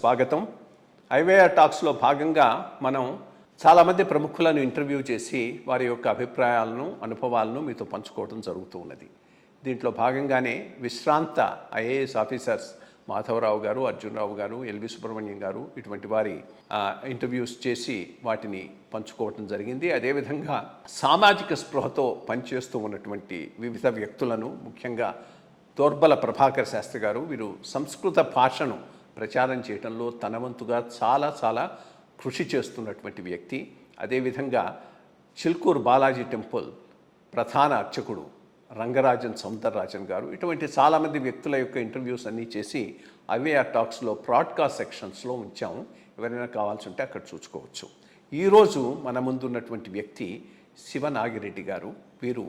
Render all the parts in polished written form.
స్వాగతం. ఐవేఆర్ టాక్స్లో భాగంగా మనం చాలామంది ప్రముఖులను ఇంటర్వ్యూ చేసి వారి యొక్క అభిప్రాయాలను అనుభవాలను మీతో పంచుకోవడం జరుగుతూ ఉన్నది. దీంట్లో భాగంగానే విశ్రాంత ఐఏఎస్ ఆఫీసర్స్ మాధవరావు గారు, అర్జునరావు గారు, ఎల్వి సుబ్రహ్మణ్యం గారు ఇటువంటి వారి ఇంటర్వ్యూస్ చేసి వాటిని పంచుకోవటం జరిగింది. అదేవిధంగా సామాజిక స్పృహతో పనిచేస్తూ ఉన్నటువంటి వివిధ వ్యక్తులను, ముఖ్యంగా దోర్బల ప్రభాకర్ శాస్త్రి గారు, వీరు సంస్కృత భాషను ప్రచారం చేయడంలో తన వంతుగా చాలా కృషి చేస్తున్నటువంటి వ్యక్తి. అదేవిధంగా చిల్కూరు బాలాజీ టెంపుల్ ప్రధాన అర్చకుడు రంగరాజన్ సౌందరరాజన్ గారు, ఇటువంటి చాలామంది వ్యక్తుల యొక్క ఇంటర్వ్యూస్ అన్నీ చేసి ఐవేఆర్ టాక్స్లో బ్రాడ్కాస్ట్ సెక్షన్స్లో ఉంచాము. ఎవరైనా కావాల్సి ఉంటే అక్కడ చూసుకోవచ్చు. ఈరోజు మన ముందున్నటువంటి వ్యక్తి శివనాగిరెడ్డి గారు. వీరు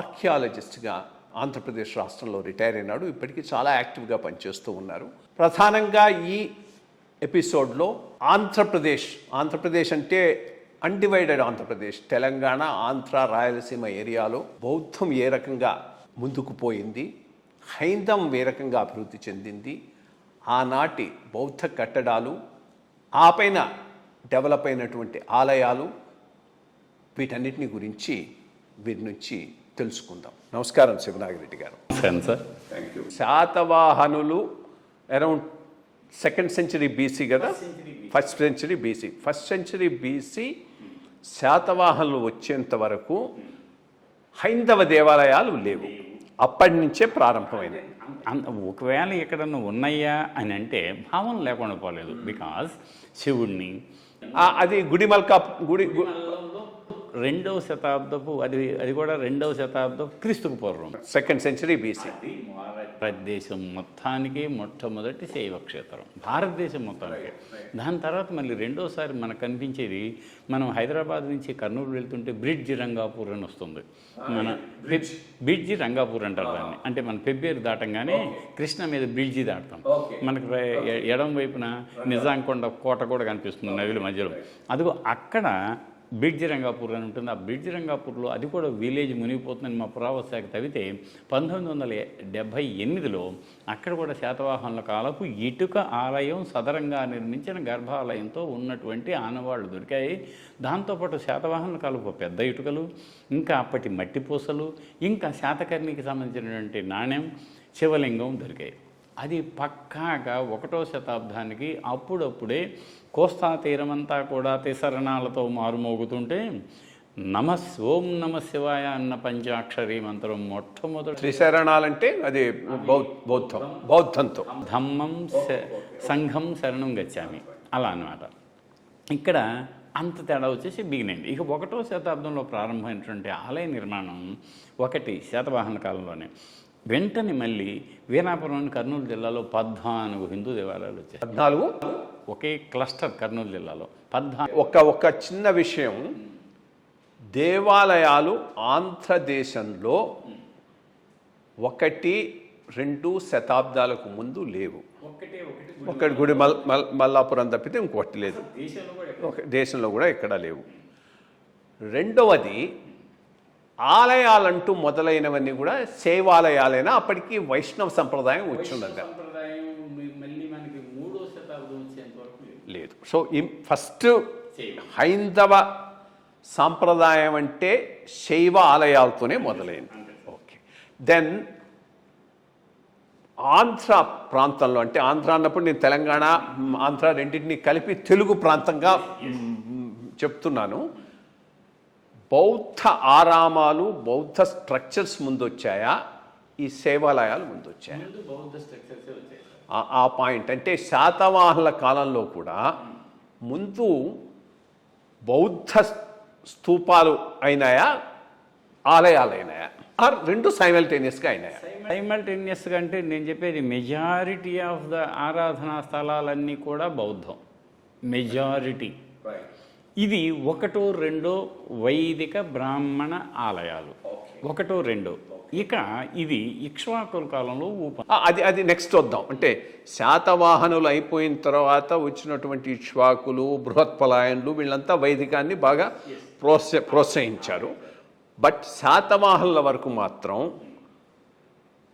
ఆర్కియాలజిస్ట్గా ఆంధ్రప్రదేశ్ రాష్ట్రంలో రిటైర్ అయినాడు. ఇప్పటికీ చాలా యాక్టివ్గా పనిచేస్తూ ఉన్నారు. ప్రధానంగా ఈ ఎపిసోడ్లో ఆంధ్రప్రదేశ్ అంటే అన్డివైడెడ్ ఆంధ్రప్రదేశ్, తెలంగాణ, ఆంధ్ర, రాయలసీమ ఏరియాలో బౌద్ధం ఏ రకంగా ముందుకు పోయింది, హైందవం ఏ రకంగా అభివృద్ధి చెందింది, ఆనాటి బౌద్ధ కట్టడాలు, ఆ పైన డెవలప్ అయినటువంటి ఆలయాలు, వీటన్నిటిని గురించి వీరి నుంచి తెలుసుకుందాం. నమస్కారం శివనాగిరెడ్డి గారు. Sir, thank you. శాతవాహనులు అరౌండ్ 2nd century BC కదా? ఫస్ట్ సెంచరీ బీసీ శాతవాహనులు వచ్చేంత వరకు హైందవ దేవాలయాలు లేవు. అప్పటి నుంచే ప్రారంభమైనవి. ఒకవేళ ఎక్కడన్నా ఉన్నాయా అని అంటే భావం లేకుండా పోలేదు. బికాజ్ శివుణ్ణి అది గుడి 2వ శతాబ్దపు అది కూడా 2వ శతాబ్దపు క్రీస్తుకు పూర్వం 2nd century BC. భారతదేశం మొత్తానికి మొట్టమొదటి శైవ క్షేత్రం, భారతదేశం మొత్తానికి. దాని తర్వాత మళ్ళీ రెండోసారి మనకు కనిపించేది, మనం హైదరాబాద్ నుంచి కర్నూలు వెళ్తుంటే బ్రిడ్జి రంగాపూర్ అని వస్తుంది. మన బ్రిడ్జి రంగాపూర్ అంటారు దాన్ని. అంటే మన పెబ్బేరు దాటంగానే కృష్ణ మీద బ్రిడ్జి దాటుతాం. మనకు ఎడం వైపున నిజాంకొండ కోట కూడా కనిపిస్తుంది నదుల మధ్యలో. అదిగో అక్కడ బ్రిడ్జి రంగాపూర్ అని ఉంటుంది. ఆ బ్రిడ్జి రంగాపూర్లో అది కూడా విలేజ్ మునిగిపోతుందని మా పురావస్తు శాఖ తవ్వితే 1978లో అక్కడ కూడా శాతవాహనుల కాలపు ఇటుక ఆలయం సదరంగా నిర్మించిన గర్భాలయంతో ఉన్నటువంటి ఆనవాళ్లు దొరికాయి. దాంతోపాటు శాతవాహనుల కాలపు పెద్ద ఇటుకలు, ఇంకా అప్పటి మట్టి పూసలు, ఇంకా శాతకర్ణికి సంబంధించినటువంటి నాణ్యం, శివలింగం దొరికాయి. అది పక్కాగా 1వ శతాబ్దానికి అప్పుడప్పుడే కోస్తా తీరమంతా కూడా తిసరణాలతో మారుమోగుతుంటే ఓం నమ శివాయ అన్న పంచాక్షరి మంత్రం మొట్టమొదటి. త్రిశరణాలంటే అది బౌద్ధంతో ధమ్మం సంఘం శరణం గచ్చామి అలా అన్నమాట. ఇక్కడ అంత తేడా వచ్చేసి బిగినైంది. ఇక 1వ శతాబ్దంలో ప్రారంభమైనటువంటి ఆలయ నిర్మాణం ఒకటి శాతవాహన కాలంలోనే. వెంటనే మళ్ళీ వీరాపురం, కర్నూలు జిల్లాలో 14 హిందూ దేవాలయాలు వచ్చాయి. 14 ఒకే క్లస్టర్ కర్నూలు జిల్లాలో 14. ఒక చిన్న విషయం, దేవాలయాలు ఆంధ్రదేశంలో 1-2 శతాబ్దాలకు ముందు లేవు. ఒకటి గుడి మల్లాపురం తప్పితే ఇంకొకటి లేదు. దేశంలో కూడా ఎక్కడా లేవు. రెండవది, ఆలయాలంటూ మొదలైనవన్నీ కూడా శైవాలయాలైనా అప్పటికి వైష్ణవ సంప్రదాయం వచ్చిందంట. మళ్ళీ మనకి 3వ శతాబ్దం వచ్చేంత వరకు లేదు. సో ఫస్ట్ హైందవ సాంప్రదాయం అంటే శైవ ఆలయాలతోనే మొదలైంది. ఓకే. దెన్ ఆంధ్ర ప్రాంతంలో, అంటే ఆంధ్ర అన్నప్పుడు నేను తెలంగాణ, ఆంధ్ర రెండింటినీ కలిపి తెలుగు ప్రాంతంగా చెప్తున్నాను. బౌద్ధ ఆరామాలు, బౌద్ధ స్ట్రక్చర్స్ ముందొచ్చాయా, ఈ శైవాలయాలు ముందొచ్చాయా? ఆ పాయింట్ అంటే శాతవాహనుల కాలంలో కూడా ముందు బౌద్ధ స్తూపాలు అయినాయా, ఆలయాలు అయినాయా, ఆర్ రెండు సైమల్టేనియస్గా అయినాయా? సైమల్టేనియస్గా అంటే నేను చెప్పేది మెజారిటీ ఆఫ్ ద ఆరాధనా స్థలాలన్నీ కూడా బౌద్ధం, మెజారిటీ. ఇది 1-2 వైదిక బ్రాహ్మణ ఆలయాలు, 1-2. ఇక ఇది ఇక్ష్వాకుల కాలంలో అది నెక్స్ట్ వద్దాం. అంటే శాతవాహనులు అయిపోయిన తర్వాత వచ్చినటువంటి ఇక్ష్వాకులు, బృహత్పలాయనులు, వీళ్ళంతా వైదికాన్ని బాగా ప్రోత్సహించారు. బట్ శాతవాహనుల వరకు మాత్రం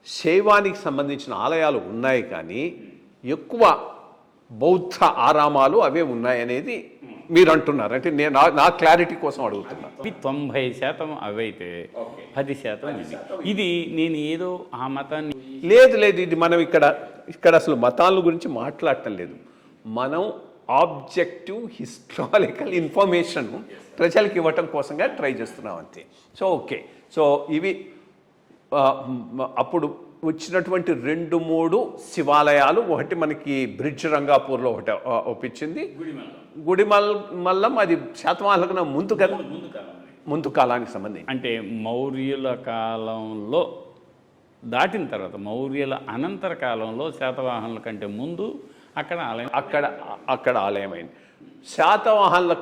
శైవానికి సంబంధించిన ఆలయాలు ఉన్నాయి, కానీ ఎక్కువ బౌద్ధ ఆరామాలు అవే ఉన్నాయనేది మీరు అంటున్నారు. అంటే నేను నా క్లారిటీ కోసం అడుగుతున్నా. 90% అవైతే 10% ఇది నేను ఏదో ఆ మతాన్ని లేదు ఇది మనం ఇక్కడ అసలు మతాల గురించి మాట్లాడటం లేదు. మనం ఆబ్జెక్టివ్ హిస్టారికల్ ఇన్ఫర్మేషన్ ప్రజలకు ఇవ్వటం కోసంగా ట్రై చేస్తున్నాం అంతే. సో ఓకే, సో ఇవి అప్పుడు వచ్చినటువంటి 2-3 శివాలయాలు. ఒకటి మనకి బ్రిడ్జ్ రంగాపూర్లో ఒకటి ఒప్పించింది, గుడిమల్లం, అది శాతవాహనులకు ముందు కదా, ముందు కాలానికి సంబంధించి. అంటే మౌర్యుల కాలంలో దాటిన తర్వాత మౌర్యుల అనంతర కాలంలో శాతవాహనుల కంటే ముందు అక్కడ ఆలయం అక్కడ ఆలయం అయింది. శాతవాహనుల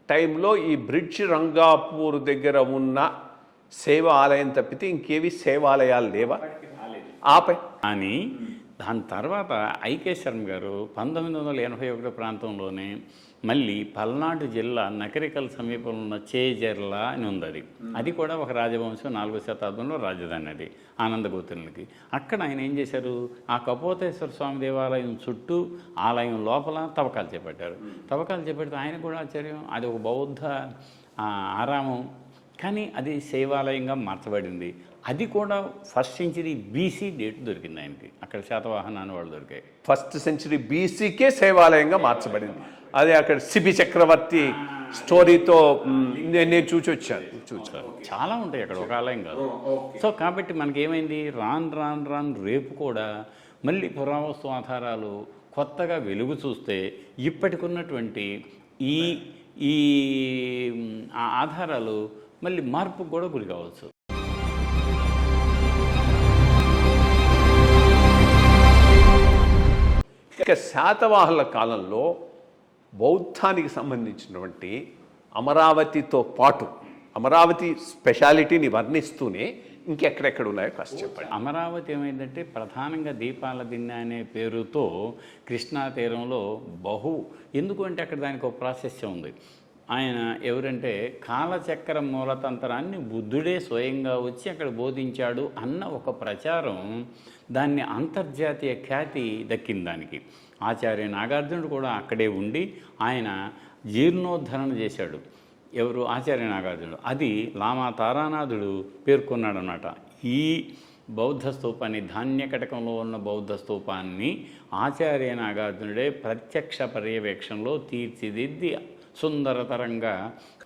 టైంలో ఈ బ్రిడ్జ్ రంగాపూర్ దగ్గర ఉన్న సేవ ఆలయం తప్పితే ఇంకేవి సేవాలయాలు లేవా? అని దాని తర్వాత ఐకే శర్మ గారు 1981 ప్రాంతంలోనే మళ్ళీ పల్నాడు జిల్లా నకరికల్ సమీపంలో ఉన్న చేజర్ల అని ఉంది. అది కూడా ఒక రాజవంశం 4వ శతాబ్దంలో రాజధాని, అది ఆనందగోత్రులకి. అక్కడ ఆయన ఏం చేశారు, ఆ కపోతేశ్వర స్వామి దేవాలయం చుట్టూ ఆలయం లోపల తవ్వకాలు చేపట్టారు. తవ్వకాలు చేపడితే ఆయన కూడా ఆశ్చర్యం, అది ఒక బౌద్ధ ఆరామం, కానీ అది శైవాలయంగా మార్చబడింది. అది కూడా 1st century BC డేట్ దొరికింది ఆయనకి. అక్కడ శాతవాహన వాళ్ళు దొరికాయి. 1st century BCకే శైవాలయంగా మార్చబడింది. అదే అక్కడ సిబి చక్రవర్తి స్టోరీతో నేను చూచాను. చాలా ఉంటాయి అక్కడ, ఒక ఆలయం కాదు. సో కాబట్టి మనకేమైంది, రాన్ రేపు కూడా మళ్ళీ పురావస్తు ఆధారాలు కొత్తగా వెలుగు చూస్తే ఇప్పటికున్నటువంటి ఈ ఆధారాలు మళ్ళీ మార్పుకు కూడా గురి కావచ్చు. ఇక శాతవాహనుల కాలంలో బౌద్ధానికి సంబంధించినటువంటి అమరావతితో పాటు అమరావతి స్పెషాలిటీని వర్ణిస్తూనే ఇంకెక్కడెక్కడ ఉన్నాయో కాస్త చెప్పండి. అమరావతి ఏమైందంటే ప్రధానంగా దీపాల దిన్నె అనే పేరుతో కృష్ణా తీరంలో ఎందుకు అంటే అక్కడ దానికి ఒక ప్రాశస్యం ఉంది. ఆయన ఎవరంటే కాలచక్ర మూలతంత్రాన్ని బుద్ధుడే స్వయంగా వచ్చి అక్కడ బోధించాడు అన్న ఒక ప్రచారం, దాన్ని అంతర్జాతీయ ఖ్యాతి దక్కింది దానికి. ఆచార్య నాగార్జునుడు కూడా అక్కడే ఉండి ఆయన జీర్ణోద్ధరణ చేశాడు. ఎవరు? ఆచార్య నాగార్జునుడు. అది లామా తారానాథుడు పేర్కొన్నాడు అన్నమాట. ఈ బౌద్ధ స్తూపాన్ని, ధాన్యకటకంలో ఉన్న బౌద్ధ స్తూపాన్ని ఆచార్య నాగార్జునుడే ప్రత్యక్ష పర్యవేక్షణలో తీర్చిదిద్ది సుందరతరంగా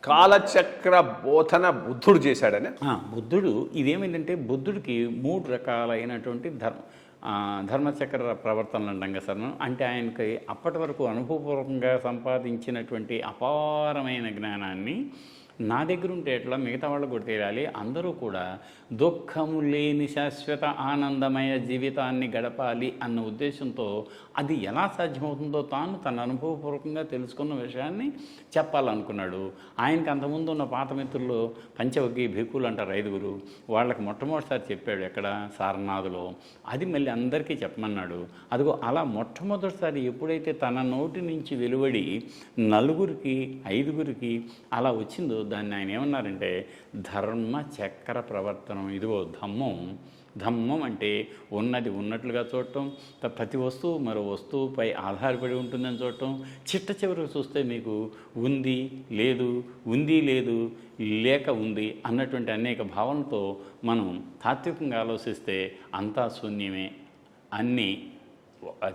కాలచక్ర బోధన బుద్ధుడు చేశాడని. బుద్ధుడు ఇదేమైందంటే బుద్ధుడికి 3 రకాలైనటువంటి ధర్మచక్ర ప్రవర్తనలు అంటాం కదా సార్. అంటే ఆయనకి అప్పటి వరకు అనుభవపూర్వకంగా సంపాదించినటువంటి అపారమైన జ్ఞానాన్ని నా దగ్గర ఉంటే ఎట్లా మిగతా వాళ్ళకు కూడా తెలియాలి, అందరూ కూడా దుఃఖము లేని శాశ్వత ఆనందమయ జీవితాన్ని గడపాలి అన్న ఉద్దేశంతో అది ఎలా సాధ్యమవుతుందో తాను తన అనుభవపూర్వకంగా తెలుసుకున్న విషయాన్ని చెప్పాలనుకున్నాడు. ఆయనకి అంతకుముందు ఉన్న పాత మిత్రులు పంచవగ్గి భిక్కులు అంటారు 5గురు, వాళ్ళకి మొట్టమొదటిసారి చెప్పాడు ఎక్కడ, సారనాథులో. అది మళ్ళీ అందరికీ చెప్పమన్నాడు. అదిగో అలా మొట్టమొదటిసారి ఎప్పుడైతే తన నోటి నుంచి వెలువడి 4గురికి 5గురికి అలా వచ్చిందో దాన్ని ఆయన ఏమన్నారంటే ధర్మ చక్ర ప్రవర్తనం. ఇదిగో ధమ్మం అంటే ఉన్నది ఉన్నట్లుగా చూడటం, ప్రతి వస్తువు మరో వస్తువుపై ఆధారపడి ఉంటుందని చూడటం, చిట్ట చివరికి చూస్తే మీకు ఉంది లేదు లేక ఉంది అన్నటువంటి అనేక భావనతో మనం తాత్వికంగా ఆలోచిస్తే అంతా శూన్యమే అన్నీ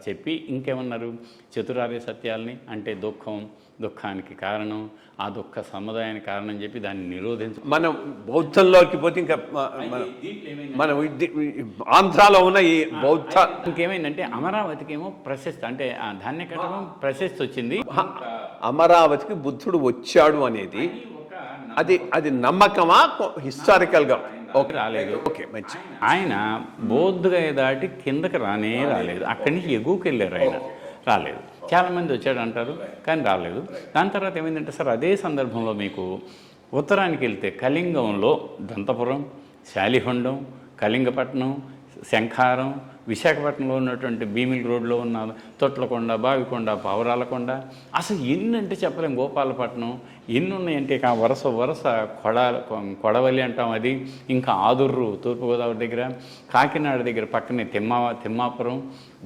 చెప్పి ఇంకేమన్నారు, చతురార్య సత్యాల్ని అంటే దుఃఖానికి కారణం, ఆ దుఃఖ సముదాయానికి కారణం చెప్పి దాన్ని నిరోధించ. మనం బౌద్ధంలోకి పోతే ఇంకా మనం ఆంధ్రాలో ఉన్న ఈ బౌద్ధ ఇంకేమైందంటే అమరావతికి ఏమో ప్రశస్తి, అంటే ఆ ధాన్యకటకం ప్రశస్తి వచ్చింది. అమరావతికి బుద్ధుడు వచ్చాడు అనేది అది నమ్మకమా హిస్టారికల్గా? రాలేదు. ఓకే, మంచి. ఆయన బోధగయ దాటి కిందకి రాలేదు, అక్కడి నుంచి ఎగువకి వెళ్ళారు. ఆయన రాలేదు. చాలామంది వచ్చాడు అంటారు కానీ రాలేదు. దాని తర్వాత ఏమైందంటే సార్, అదే సందర్భంలో మీకు ఉత్తరానికి వెళ్తే కళింగంలో దంతపురం, శాలిహొండం, కళింగపట్నం, శంఖారం, విశాఖపట్నంలో ఉన్నటువంటి భీమిలి రోడ్లో ఉన్న తొట్లకొండ, బావికొండ, పావురాలకొండ, అసలు ఎన్ని అంటే చెప్పలేం. గోపాలపట్నం ఎన్ని ఉన్నాయంటే ఇక వరుస కొడవలి అంటాం అది. ఇంకా ఆదుర్రు తూర్పుగోదావరి దగ్గర, కాకినాడ దగ్గర పక్కనే తిమ్మాపురం,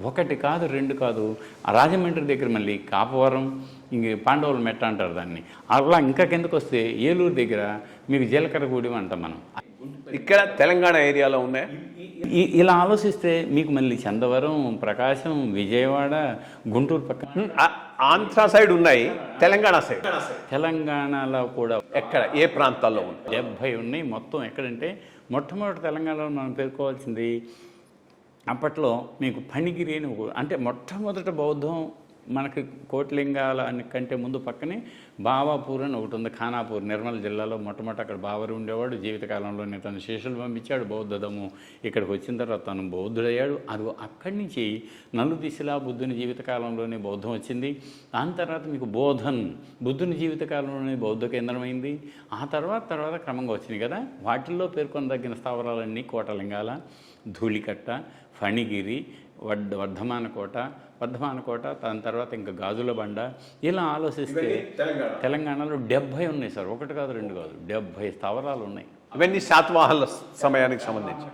ఒకటి కాదు రెండు కాదు, రాజమండ్రి దగ్గర మళ్ళీ కాపవరం, ఇంక పాండవుల మెట్ట అంటారు దాన్ని. అలా ఇంకా కిందకు వస్తే ఏలూరు దగ్గర మీకు జీలకర్రగూడెం అంటాం మనం. ఇక్కడ తెలంగాణ ఏరియాలో ఉన్నాయి. ఇలా ఆలోచిస్తే మీకు మళ్ళీ చందవరం, ప్రకాశం, విజయవాడ, గుంటూరు పక్కన ఆంధ్ర సైడ్ ఉన్నాయి, తెలంగాణ సైడ్, తెలంగాణలో కూడా ఎక్కడ ఏ ప్రాంతాల్లో ఉన్నాయి? 70 ఉన్నాయి మొత్తం. ఎక్కడంటే మొట్టమొదటి తెలంగాణలో మనం పేర్కోవాల్సింది అప్పట్లో మీకు ఫణిగిరి అని అంటే మొట్టమొదట బౌద్ధం మనకి కోట్లింగాల కంటే ముందు పక్కనే బావాపూర్ అని ఒకటి ఉంది, ఖానాపూర్, నిర్మల్ జిల్లాలో. మొట్టమొదటి అక్కడ బావరు ఉండేవాడు. జీవితకాలంలోనే తను శిష్యులు పంపించాడు. బౌద్ధధము ఇక్కడికి వచ్చిన తర్వాత తను బౌద్ధుడయ్యాడు. అది అక్కడి నుంచి నలుదిశలా బుద్ధుని జీవితకాలంలోనే బౌద్ధం వచ్చింది. దాని తర్వాత మీకు బోధన్ బుద్ధుని జీవితకాలంలోనే బౌద్ధ కేంద్రమైంది. ఆ తర్వాత క్రమంగా వచ్చినాయి కదా. వాటిల్లో పేర్కొనదగిన స్థావరాలన్నీ కోటలింగాల, ధూళికట్ట, ఫణిగిరి, వర్ధమానకోట, దాని తర్వాత ఇంకా గాజుల బండ. ఇలా ఆలోచిస్తే తెలంగాణలో 70 ఉన్నాయి సార్. ఒకటి కాదు రెండు కాదు, 70 స్థావరాలు ఉన్నాయి. అవన్నీ శాతవాహనుల సమయానికి సంబంధించి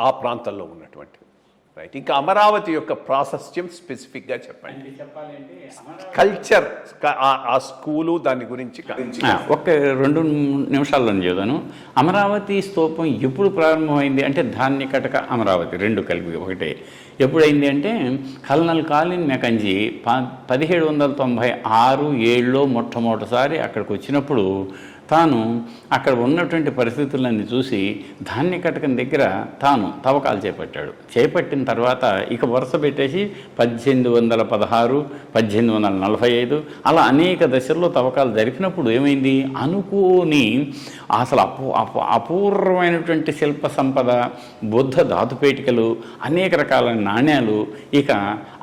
ఆ ప్రాంతంలో ఉన్నటువంటి. రైట్. ఇంకా అమరావతి యొక్క ప్రాశస్త్యం స్పెసిఫిక్గా చెప్పండి. కల్చర్, ఆ స్కూలు దాని గురించి ఒక 2 నిమిషాల్లో చెబుతాను. అమరావతి స్తూపం ఎప్పుడు ప్రారంభమైంది అంటే ధాన్యకటక అమరావతి రెండు కలిపి ఒకటే. ఎప్పుడైంది అంటే కల్నల్ కాలిన్ మెకంజీ 1796-7లో మొట్టమొదటిసారి అక్కడికి వచ్చినప్పుడు తాను అక్కడ ఉన్నటువంటి పరిస్థితులన్నీ చూసి ధాన్యకటకం దగ్గర తాను తవ్వకాలు చేపట్టిన తర్వాత ఇక వరుస పెట్టేసి 1816, 1845 అలా అనేక దశల్లో తవ్వకాలు జరిపినప్పుడు ఏమైంది, అనుకోని అసలు అపూర్వమైనటువంటి శిల్ప సంపద, బుద్ధ ధాతుపేటికలు, అనేక రకాల నాణ్యాలు, ఇక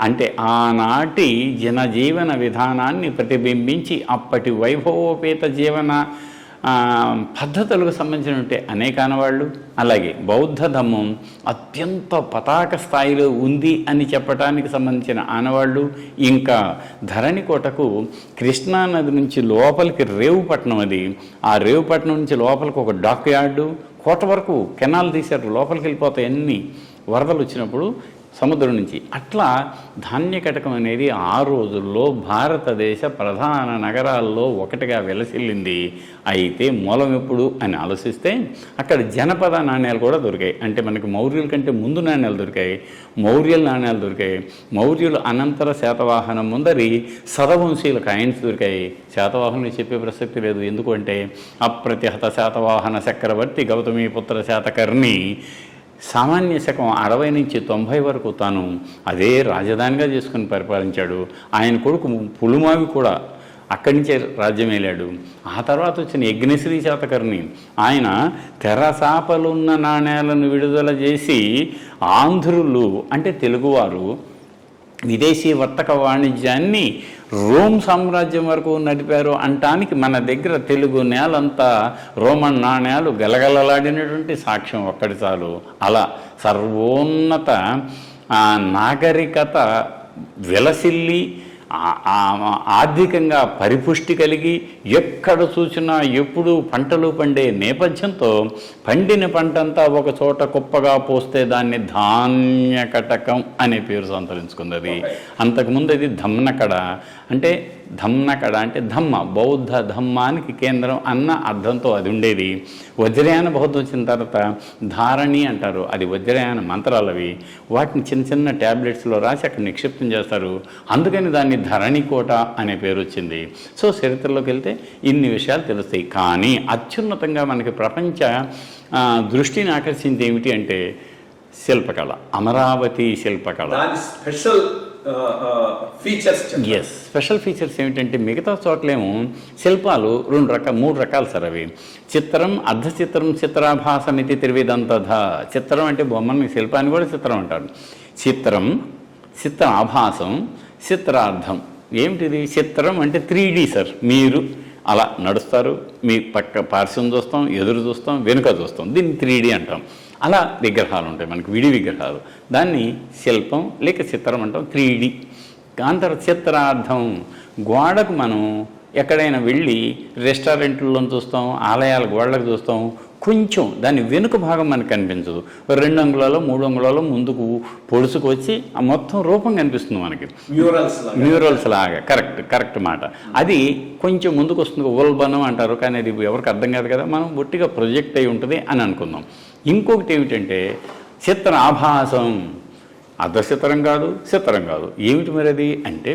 అంటే ఆనాటి జనజీవన విధానాన్ని ప్రతిబింబించి అప్పటి వైభవోపేత జీవన పద్ధతులకు సంబంధించినటువంటి అనేక ఆనవాళ్ళు, అలాగే బౌద్ధ ధమ్మం అత్యంత పతాక స్థాయిలో ఉంది అని చెప్పడానికి సంబంధించిన ఆనవాళ్ళు, ఇంకా ధరణికోటకు కృష్ణానది నుంచి లోపలికి రేవుపట్నం, అది ఆ రేవుపట్నం నుంచి లోపలికి ఒక డాక్ యార్డు, కోట వరకు కెనాల్ తీశారు, లోపలికి వెళ్ళిపోతాయి అన్ని వరదలు వచ్చినప్పుడు సముద్రం నుంచి. అట్లా ధాన్యకటకం అనేది ఆ రోజుల్లో భారతదేశ ప్రధాన నగరాల్లో ఒకటిగా వెలసిల్లింది. అయితే మూలం ఎప్పుడు అని ఆలోచిస్తే అక్కడ జనపద నాణ్యాలు కూడా దొరికాయి. అంటే మనకి మౌర్యుల కంటే ముందు నాణ్యాలు దొరికాయి, మౌర్యుల నాణ్యాలు దొరికాయి. మౌర్యులు అనంతర శాతవాహనం ముందరి సదవంశీయుల కాయిన్స్ దొరికాయి. శాతవాహనులు చెప్పే ప్రసక్తి లేదు, ఎందుకంటే అప్రతిహత శాతవాహన చక్రవర్తి గౌతమీపుత్ర శాతకర్ణి సామాన్య శకం 60 నుంచి 90 వరకు తాను అదే రాజధానిగా చేసుకుని పరిపాలించాడు. ఆయన కొడుకు పులుమావి కూడా అక్కడి నుంచే రాజ్యం వెళ్ళాడు. ఆ తర్వాత వచ్చిన యజ్ఞశ్రీ శాతకర్ణి ఆయన తెరసాపలున్న నాణ్యాలను విడుదల చేసి ఆంధ్రులు అంటే తెలుగువారు విదేశీ వర్తక వాణిజ్యాన్ని రోమ్ సామ్రాజ్యం వరకు నడిపారు అంటానికి మన దగ్గర తెలుగు నేలంతా రోమన్ నాణ్యాలు గలగలలాడినటువంటి సాక్ష్యం ఒక్కటి చాలు. అలా సర్వోన్నత నాగరికత వెలసిల్లి ఆర్థికంగా పరిపుష్టి కలిగి ఎక్కడ చూసినా ఎప్పుడూ పంటలు పండే నేపథ్యంతో పండిన పంటంతా ఒక చోట కుప్పగా పోస్తే దాన్ని ధాన్యకటకం అనే పేరు సంతరించుకుంది. అది అంతకుముందు అది ధమ్నకడ అంటే ధమ్మ బౌద్ధ ధమ్మానికి కేంద్రం అన్న అర్థంతో అది ఉండేది. వజ్రయాన బౌద్ధం వచ్చిన తర్వాత ధారణి అంటారు, అది వజ్రయాన మంత్రాలు అవి. వాటిని చిన్న చిన్న ట్యాబ్లెట్స్లో రాసి అక్కడ నిక్షిప్తం చేస్తారు. అందుకని దాన్ని ధరణికోట అనే పేరు వచ్చింది. సో చరిత్రలోకి వెళ్తే ఇన్ని విషయాలు తెలుస్తాయి. కానీ అత్యున్నతంగా మనకి ప్రపంచ దృష్టిని ఆకర్షించేది ఏమిటి అంటే శిల్పకళ, అమరావతి శిల్పకళ. స్పెషల్ ఫీచర్స్ ఏమిటంటే మిగతా చోట్లేమో శిల్పాలు 3 రకాలు సార్. అవి చిత్రం, అర్ధచిత్రం, చిత్రాభాసమితి త్రివిధంతధ. చిత్రం అంటే బొమ్మని, శిల్పాన్ని కూడా చిత్రం అంటారు. చిత్రం, చిత్రాభాసం, చిత్రార్థం. ఏమిటిది? చిత్రం అంటే 3D సార్. మీరు అలా నడుస్తారు, మీ పక్క పార్శ్వం చూస్తాం, ఎదురు చూస్తాం, వెనుక చూస్తాం, దీన్ని 3D అంటాం. అలా విగ్రహాలు ఉంటాయి మనకి, విడి విగ్రహాలు. దాన్ని శిల్పం లేక చిత్రం అంటాం, 3D. దాని తర్వాత చిత్రార్థం, గోడకు మనం ఎక్కడైనా వెళ్ళి రెస్టారెంట్లలో చూస్తాం, ఆలయాల గోడలకు చూస్తాం, కొంచెం దాని వెనుక భాగం మనకు కనిపించదు. 2 అంగుళాలు 3 అంగుళాలు ముందుకు పొడుచుకు వచ్చి ఆ మొత్తం రూపం కనిపిస్తుంది మనకి, మ్యూరల్స్ లాగా. కరెక్ట్ మాట. అది కొంచెం ముందుకు వస్తుంది, ఉల్బణం అంటారు, కానీ అది ఎవరికి అర్థం కాదు కదా, మనం ఒట్టిగా ప్రొజెక్ట్ అయి ఉంటుంది అని అనుకుందాం. ఇంకొకటి ఏమిటంటే చిత్రాభాసం, అర్ధచిత్రం కాదు, చిత్రం కాదు. ఏమిటి మరి అది అంటే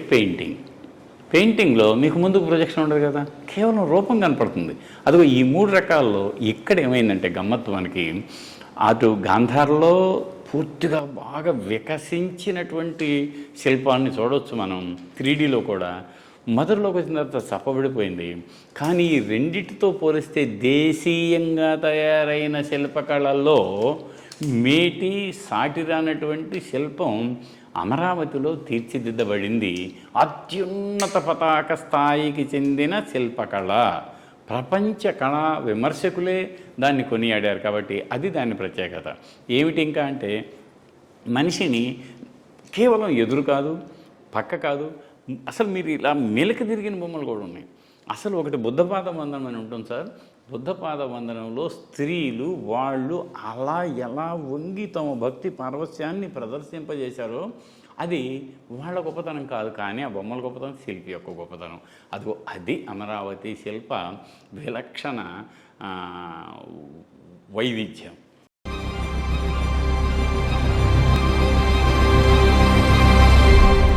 పెయింటింగ్లో మీకు ముందుకు ప్రొజెక్షన్ ఉండదు కదా, కేవలం రూపం కనపడుతుంది. అదిగో ఈ 3 రకాల్లో ఇక్కడ ఏమైందంటే గమ్మత్తు మనకి, అటు గాంధార్లో పూర్తిగా బాగా వికసించినటువంటి శిల్పాన్ని చూడవచ్చు మనం, 3Dలో కూడా. మధురలోకి వచ్చిన తర్వాత చప్పబడిపోయింది. కానీ ఈ రెండిటితో పోలిస్తే దేశీయంగా తయారైన శిల్పకళల్లో మేటి సాటిరానటువంటి శిల్పం అమరావతిలో తీర్చిదిద్దబడింది. అత్యున్నత పతాక స్థాయికి చెందిన శిల్పకళ. ప్రపంచ కళా విమర్శకులే దాన్ని కొనియాడారు. కాబట్టి అది దాని ప్రత్యేకత. ఏమిటి ఇంకా అంటే మనిషిని కేవలం ఎదురు కాదు, పక్క కాదు, అసలు మీరు ఇలా మెలిక తిరిగిన బొమ్మలు కూడా ఉన్నాయి. అసలు ఒకటి బుద్ధపాద వందనం అని ఉంటుంది సార్. బుద్ధపాద వందనంలో స్త్రీలు వాళ్ళు అలా ఎలా వంగి తమ భక్తి పారవస్యాన్ని ప్రదర్శింపజేశారో అది వాళ్ళ గొప్పతనం కాదు, కానీ ఆ బొమ్మల గొప్పతనం శిల్పి యొక్క గొప్పతనం. అది అమరావతి శిల్ప విలక్షణ వైవిధ్యం.